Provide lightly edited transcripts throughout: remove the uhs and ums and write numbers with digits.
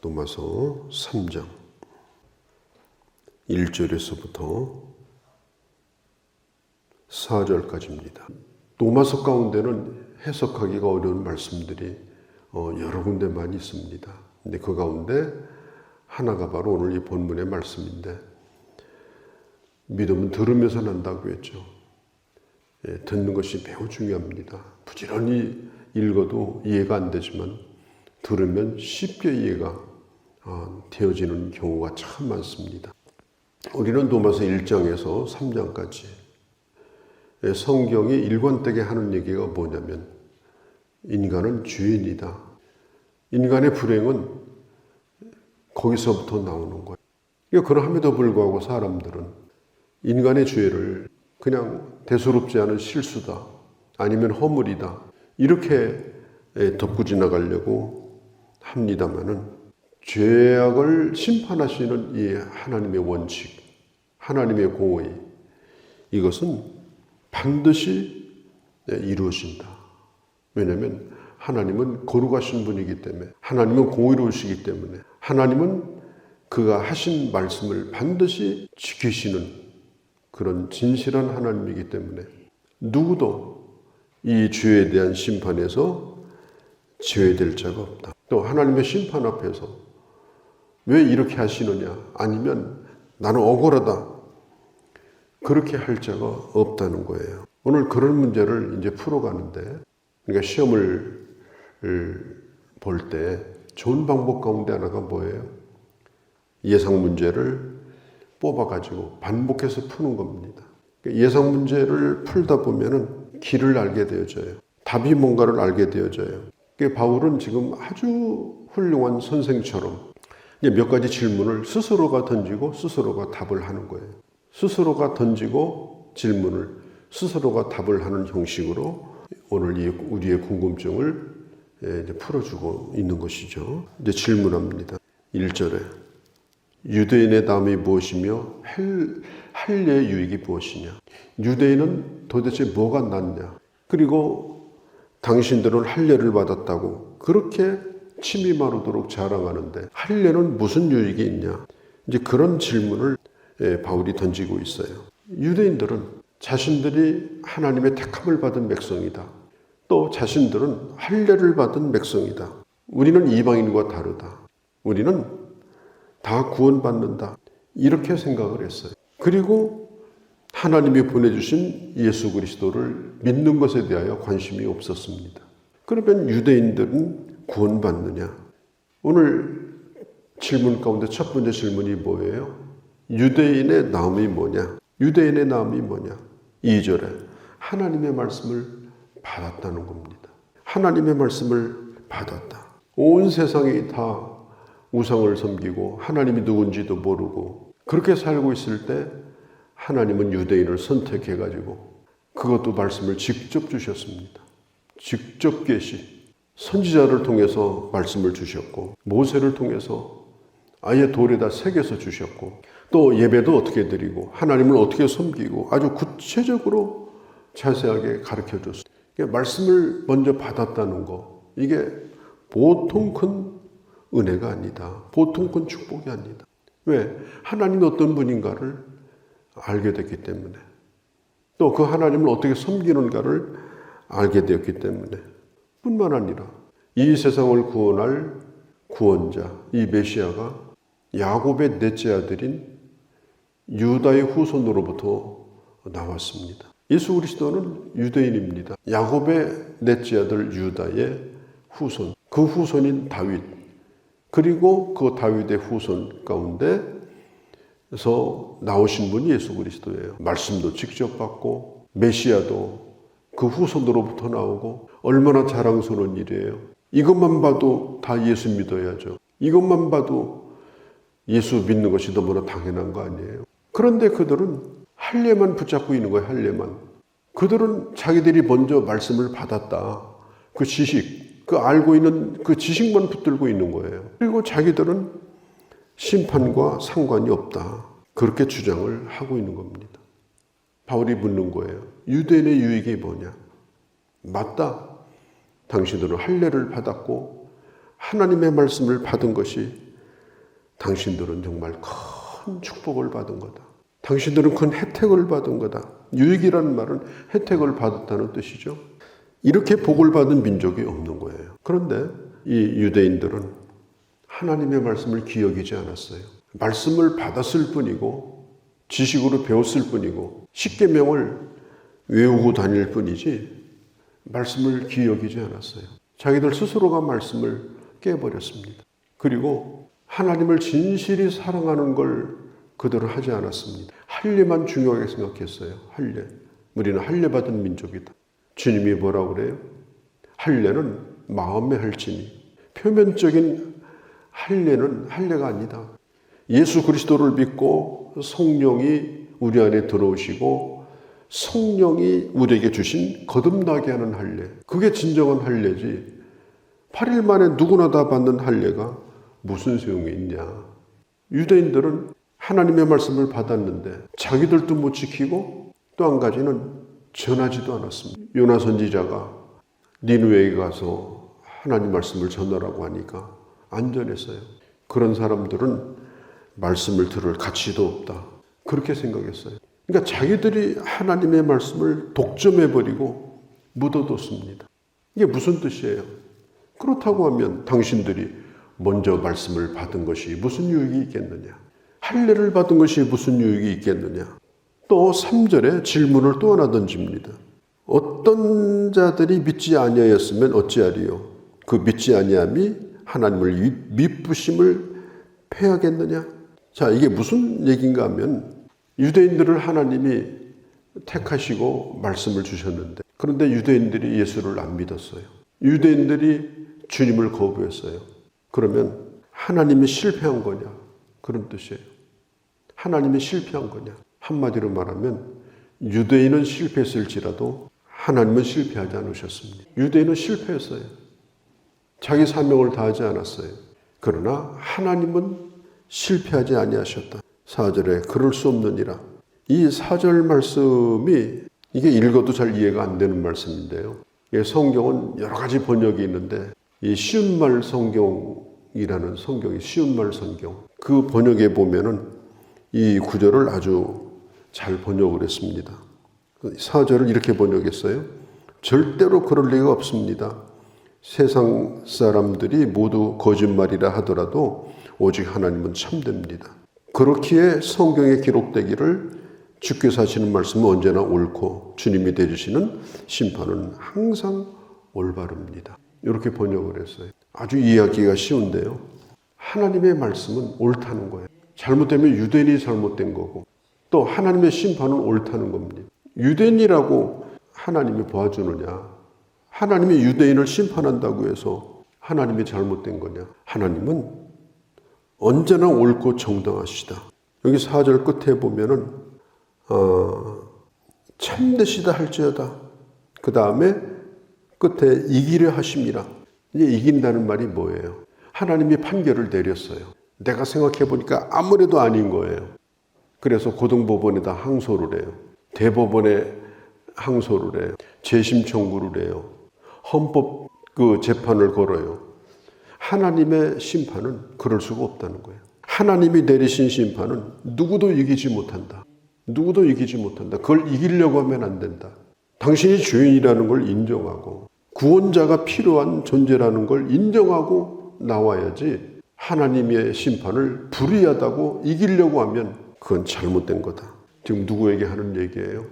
로마서 3장 1절에서부터 4절까지입니다. 로마서 가운데는 해석하기가 어려운 말씀들이 여러 군데 많이 있습니다. 근데 그 가운데 하나가 바로 오늘 이 본문의 말씀인데, 믿음은 들으면서 난다고 했죠. 듣는 것이 매우 중요합니다. 부지런히 읽어도 이해가 안 되지만 들으면 쉽게 이해가 되어지는 경우가 참 많습니다. 우리는 로마서 1장에서 3장까지 성경이 일관되게 하는 얘기가 뭐냐면, 인간은 죄인이다. 인간의 불행은 거기서부터 나오는 거예요. 그럼에도 불구하고 사람들은 인간의 죄를 그냥 대수롭지 않은 실수다, 아니면 허물이다, 이렇게 덮고 지나가려고 합니다마는, 죄악을 심판하시는 이 하나님의 원칙, 하나님의 공의, 이것은 반드시 이루어진다. 왜냐하면 하나님은 거룩하신 분이기 때문에, 하나님은 공의로우시기 때문에, 하나님은 그가 하신 말씀을 반드시 지키시는 그런 진실한 하나님이기 때문에 누구도 이 죄에 대한 심판에서 제외될 자가 없다. 또 하나님의 심판 앞에서 왜 이렇게 하시느냐, 아니면 나는 억울하다, 그렇게 할 자가 없다는 거예요. 오늘 그런 문제를 이제 풀어가는데, 그러니까 시험을 볼 때 좋은 방법 가운데 하나가 뭐예요? 예상 문제를 뽑아가지고 반복해서 푸는 겁니다. 예상 문제를 풀다 보면은 길을 알게 되어져요. 답이 뭔가를 알게 되어져요. 바울은 지금 아주 훌륭한 선생처럼 몇 가지 질문을 스스로가 던지고 스스로가 답을 하는 거예요. 스스로가 던지고 질문을 스스로가 답을 하는 형식으로 오늘 우리의 궁금증을 풀어주고 있는 것이죠. 이제 질문합니다. 1절에 유대인의 남이 무엇이며 할례의 유익이 무엇이냐? 유대인은 도대체 뭐가 낫냐? 그리고 당신들은 할례를 받았다고 그렇게 침이 마르도록 자랑하는데 할례는 무슨 유익이 있냐? 이제 그런 질문을 바울이 던지고 있어요. 유대인들은 자신들이 하나님의 택함을 받은 백성이다. 또 자신들은 할례를 받은 백성이다. 우리는 이방인과 다르다. 우리는 다 구원받는다. 이렇게 생각을 했어요. 그리고 하나님이 보내주신 예수 그리스도를 믿는 것에 대하여 관심이 없었습니다. 그러면 유대인들은 구원받느냐? 오늘 질문 가운데 첫 번째 질문이 뭐예요? 유대인의 나음이 뭐냐? 유대인의 나음이 뭐냐? 2절에 하나님의 말씀을 받았다는 겁니다. 하나님의 말씀을 받았다. 온 세상이 다 우상을 섬기고 하나님이 누군지도 모르고 그렇게 살고 있을 때 하나님은 유대인을 선택해가지고 그것도 말씀을 직접 주셨습니다. 직접 계시, 선지자를 통해서 말씀을 주셨고 모세를 통해서 아예 돌에다 새겨서 주셨고 또 예배도 어떻게 드리고 하나님을 어떻게 섬기고 아주 구체적으로 자세하게 가르쳐 줬어요. 말씀을 먼저 받았다는 거, 이게 보통 큰 은혜가 아니다. 보통 큰 축복이 아니다. 왜? 하나님이 어떤 분인가를 알게 됐기 때문에, 또 그 하나님을 어떻게 섬기는가를 알게 되었기 때문에, 뿐만 아니라 이 세상을 구원할 구원자, 이 메시아가 야곱의 넷째 아들인 유다의 후손으로부터 나왔습니다. 예수 그리스도는 유대인입니다. 야곱의 넷째 아들 유다의 후손, 그 후손인 다윗, 그리고 그 다윗의 후손 가운데서 나오신 분이 예수 그리스도예요. 말씀도 직접 받고 메시아도 그 후손으로부터 나오고, 얼마나 자랑스러운 일이에요. 이것만 봐도 다 예수 믿어야죠. 이것만 봐도 예수 믿는 것이 너무나 당연한 거 아니에요. 그런데 그들은 할례만 붙잡고 있는 거예요. 할례만. 그들은 자기들이 먼저 말씀을 받았다, 그 지식, 그 알고 있는 그 지식만 붙들고 있는 거예요. 그리고 자기들은 심판과 상관이 없다, 그렇게 주장을 하고 있는 겁니다. 바울이 묻는 거예요. 유대인의 유익이 뭐냐? 맞다. 당신들은 할례를 받았고 하나님의 말씀을 받은 것이 당신들은 정말 큰 축복을 받은 거다. 당신들은 큰 혜택을 받은 거다. 유익이라는 말은 혜택을 받았다는 뜻이죠. 이렇게 복을 받은 민족이 없는 거예요. 그런데 이 유대인들은 하나님의 말씀을 기억이지 않았어요. 말씀을 받았을 뿐이고 지식으로 배웠을 뿐이고 십계명을 외우고 다닐 뿐이지 말씀을 기억이지 않았어요. 자기들 스스로가 말씀을 깨버렸습니다. 그리고 하나님을 진실이 사랑하는 걸 그들은 하지 않았습니다. 할례만 중요하게 생각했어요. 할례. 우리는 할례 받은 민족이다. 주님이 뭐라고 그래요? 할례는 마음에 할지니. 표면적인 할례는 할례가 아니다. 예수 그리스도를 믿고 성령이 우리 안에 들어오시고 성령이 우리에게 주신 거듭나게 하는 할례. 그게 진정한 할례지. 8일 만에 누구나 다 받는 할례가 무슨 소용이 있냐. 유대인들은 하나님의 말씀을 받았는데 자기들도 못 지키고 또 한 가지는 전하지도 않았습니다. 요나 선지자가 니느웨에 가서 하나님 말씀을 전하라고 하니까 안 전했어요. 그런 사람들은 말씀을 들을 가치도 없다. 그렇게 생각했어요. 그러니까 자기들이 하나님의 말씀을 독점해버리고 묻어뒀습니다. 이게 무슨 뜻이에요? 그렇다고 하면 당신들이 먼저 말씀을 받은 것이 무슨 유익이 있겠느냐? 할례를 받은 것이 무슨 유익이 있겠느냐? 또 3절에 질문을 또 하나 던집니다. 어떤 자들이 믿지 아니하였으면 어찌하리요? 그 믿지 아니함이 하나님을 미쁘심을 패하겠느냐? 자, 이게 무슨 얘기인가 하면 유대인들을 하나님이 택하시고 말씀을 주셨는데 그런데 유대인들이 예수를 안 믿었어요. 유대인들이 주님을 거부했어요. 그러면 하나님이 실패한 거냐? 그런 뜻이에요. 하나님이 실패한 거냐? 한마디로 말하면 유대인은 실패했을지라도 하나님은 실패하지 않으셨습니다. 유대인은 실패했어요. 자기 사명을 다하지 않았어요. 그러나 하나님은 실패하지 아니하셨다. 4절에 그럴 수 없느니라. 이 4절 말씀이 이게 읽어도 잘 이해가 안 되는 말씀인데요. 성경은 여러 가지 번역이 있는데 이 쉬운 말 성경이라는 성경이 쉬운 말 성경 그 번역에 보면은 이 구절을 아주 잘 번역을 했습니다. 4절을 이렇게 번역했어요. 절대로 그럴 리가 없습니다. 세상 사람들이 모두 거짓말이라 하더라도 오직 하나님은 참됩니다. 그렇기에 성경에 기록되기를 주께서 하시는 말씀은 언제나 옳고 주님이 내리시는 심판은 항상 올바릅니다. 이렇게 번역을 했어요. 아주 이해하기가 쉬운데요. 하나님의 말씀은 옳다는 거예요. 잘못되면 유대인이 잘못된 거고 또 하나님의 심판은 옳다는 겁니다. 유대인이라고 하나님이 봐주느냐? 하나님이 유대인을 심판한다고 해서 하나님이 잘못된 거냐? 하나님은 언제나 옳고 정당하시다. 여기 4절 끝에 보면은 참되시다 할지어다. 그 다음에 끝에 이기려 하심이라. 이제 이긴다는 말이 뭐예요? 하나님이 판결을 내렸어요. 내가 생각해 보니까 아무래도 아닌 거예요. 그래서 고등법원에다 항소를 해요. 대법원에 항소를 해요. 재심 청구를 해요. 헌법 재판을 걸어요. 하나님의 심판은 그럴 수가 없다는 거예요. 하나님이 내리신 심판은 누구도 이기지 못한다. 누구도 이기지 못한다. 그걸 이기려고 하면 안 된다. 당신이 주인이라는 걸 인정하고 구원자가 필요한 존재라는 걸 인정하고 나와야지 하나님의 심판을 불의하다고 이기려고 하면 그건 잘못된 거다. 지금 누구에게 하는 얘기예요?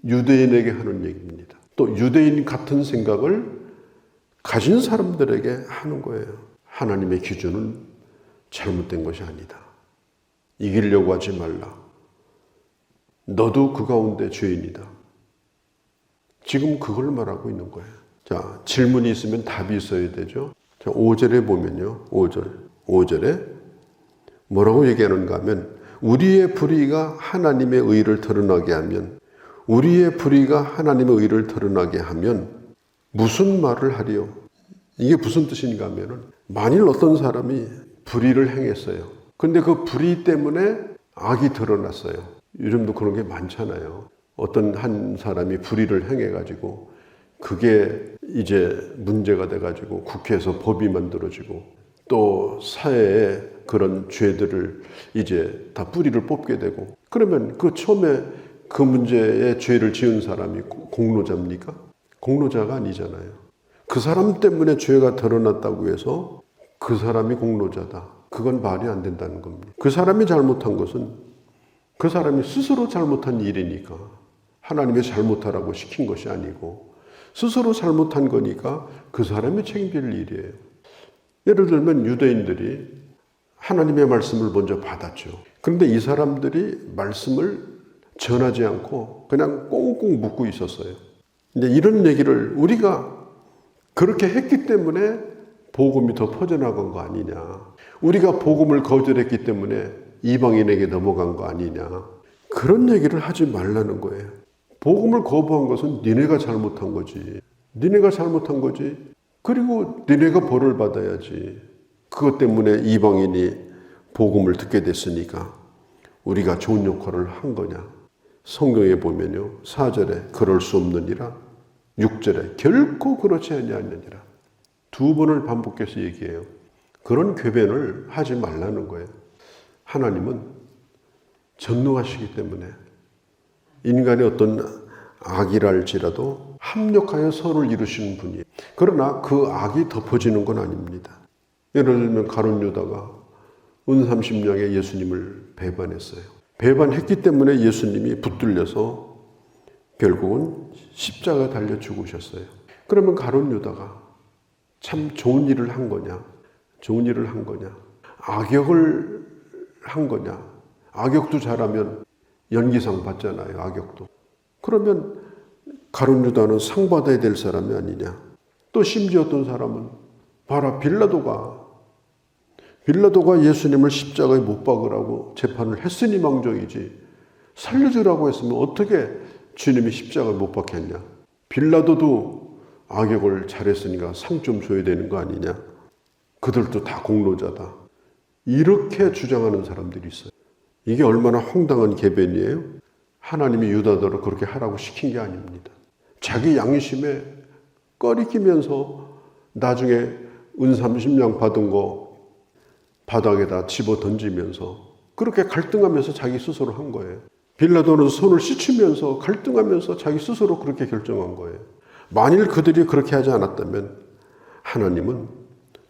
유대인에게 하는 얘기입니다. 또 유대인 같은 생각을 가진 사람들에게 하는 거예요. 하나님의 기준은 잘못된 것이 아니다. 이기려고 하지 말라. 너도 그 가운데 죄인이다. 지금 그걸 말하고 있는 거예요. 자, 질문이 있으면 답이 있어야 되죠. 자, 5절에 보면요. 5절에 뭐라고 얘기하는가 하면 우리의 불의가 하나님의 의를 드러나게 하면 우리의 불의가 하나님의 의를 드러나게 하면 무슨 말을 하리요? 이게 무슨 뜻인가 하면은 만일 어떤 사람이 불의를 행했어요. 근데 그 불의 때문에 악이 드러났어요. 요즘도 그런 게 많잖아요. 어떤 한 사람이 불의를 행해가지고 그게 이제 문제가 돼가지고 국회에서 법이 만들어지고 또 사회에 그런 죄들을 이제 다 뿌리를 뽑게 되고, 그러면 그 처음에 그 문제에 죄를 지은 사람이 공로자입니까? 공로자가 아니잖아요. 그 사람 때문에 죄가 드러났다고 해서 그 사람이 공로자다. 그건 말이 안 된다는 겁니다. 그 사람이 잘못한 것은 그 사람이 스스로 잘못한 일이니까 하나님이 잘못하라고 시킨 것이 아니고 스스로 잘못한 거니까 그 사람이 책임질 일이에요. 예를 들면 유대인들이 하나님의 말씀을 먼저 받았죠. 그런데 이 사람들이 말씀을 전하지 않고 그냥 꽁꽁 묻고 있었어요. 근데 이런 얘기를 우리가 그렇게 했기 때문에 복음이 더 퍼져나간 거 아니냐. 우리가 복음을 거절했기 때문에 이방인에게 넘어간 거 아니냐. 그런 얘기를 하지 말라는 거예요. 복음을 거부한 것은 니네가 잘못한 거지. 니네가 잘못한 거지. 그리고 니네가 벌을 받아야지. 그것 때문에 이방인이 복음을 듣게 됐으니까 우리가 좋은 역할을 한 거냐. 성경에 보면요. 4절에 그럴 수 없느니라. 6절에 결코 그렇지 아니하느니라. 두 번을 반복해서 얘기해요. 그런 궤변을 하지 말라는 거예요. 하나님은 전능하시기 때문에 인간의 어떤 악이랄지라도 합력하여 선을 이루시는 분이에요. 그러나 그 악이 덮어지는 건 아닙니다. 예를 들면 가룟 유다가 은 30냥에 예수님을 배반했어요. 배반했기 때문에 예수님이 붙들려서 결국은 십자가에 달려 죽으셨어요. 그러면 가룟 유다가 참 좋은 일을 한 거냐? 좋은 일을 한 거냐? 악역을 한 거냐? 악역도 잘하면 연기상 받잖아요. 악역도. 그러면 가룟 유다는 상 받아야 될 사람이 아니냐? 또 심지어 어떤 사람은 봐라 빌라도가 예수님을 십자가에 못 박으라고 재판을 했으니 망정이지 살려주라고 했으면 어떻게 주님이 십자가에 못 박혔냐? 빌라도도 악역을 잘했으니까 상 좀 줘야 되는 거 아니냐? 그들도 다 공로자다. 이렇게 주장하는 사람들이 있어요. 이게 얼마나 황당한 계변이에요? 하나님이 유다더러 그렇게 하라고 시킨 게 아닙니다. 자기 양심에 꺼리끼면서 나중에 은 30냥 받은 거 바닥에다 집어 던지면서 그렇게 갈등하면서 자기 스스로 한 거예요. 빌라도는 손을 씻으면서 갈등하면서 자기 스스로 그렇게 결정한 거예요. 만일 그들이 그렇게 하지 않았다면 하나님은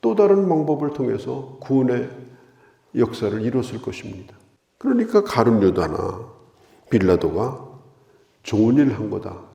또 다른 방법을 통해서 구원의 역사를 이뤘을 것입니다. 그러니까 가룟 유다나 빌라도가 좋은 일 한 거다.